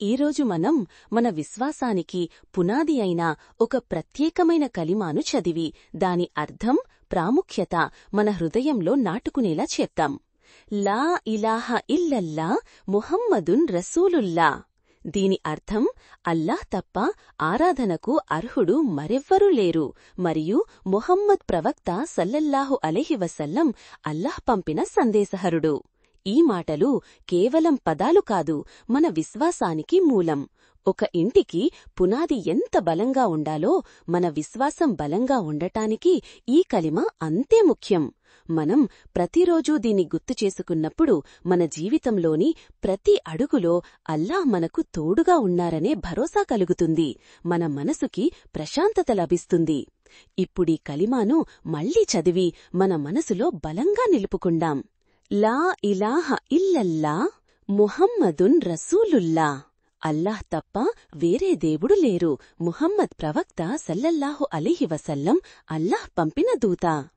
ఈరోజు మనం మన విశ్వాసానికి పునాది అయిన ఒక ప్రత్యేకమైన కలిమాను చదివి దాని అర్థం ప్రాముఖ్యత మన హృదయంలో నాటుకునేలా చేద్దాం. లా ఇలాహ ఇల్లల్లా ముహమ్మదున్ రసూలుల్లా. దీని అర్థం అల్లాహ్ తప్ప ఆరాధనకు అర్హుడు మరెవ్వరూ లేరు మరియు ముహమ్మద్ ప్రవక్త సల్లల్లాహు అలైహి వసల్లం అల్లాహ్ పంపిన సందేశహరుడు. ఈ మాటలు కేవలం పదాలు కాదు, మన విశ్వాసానికి మూలం. ఒక ఇంటికి పునాది ఎంత బలంగా ఉండాలో మన విశ్వాసం బలంగా ఉండటానికి ఈ కలిమ అంతే ముఖ్యం. మనం ప్రతిరోజూ దీన్ని గుర్తు చేసుకున్నప్పుడు మన జీవితంలోని ప్రతి అడుగులో అల్లాహ్ మనకు తోడుగా ఉన్నారనే భరోసా కలుగుతుంది. మన మనసుకి ప్రశాంతత లభిస్తుంది. ఇప్పుడీ కలిమాను మళ్లీ చదివి మన మనసులో బలంగా నిలుపుకుందాం. లా ఇలాహ ఇల్లల్లా ముహమ్మదున్ రసూలుల్లా. అల్లాహ్ తప్ప వేరే దేవుడు లేరు. ముహమ్మద్ ప్రవక్త సల్లల్లాహు అలైహి వసల్లం అల్లాహ్ పంపిన దూత.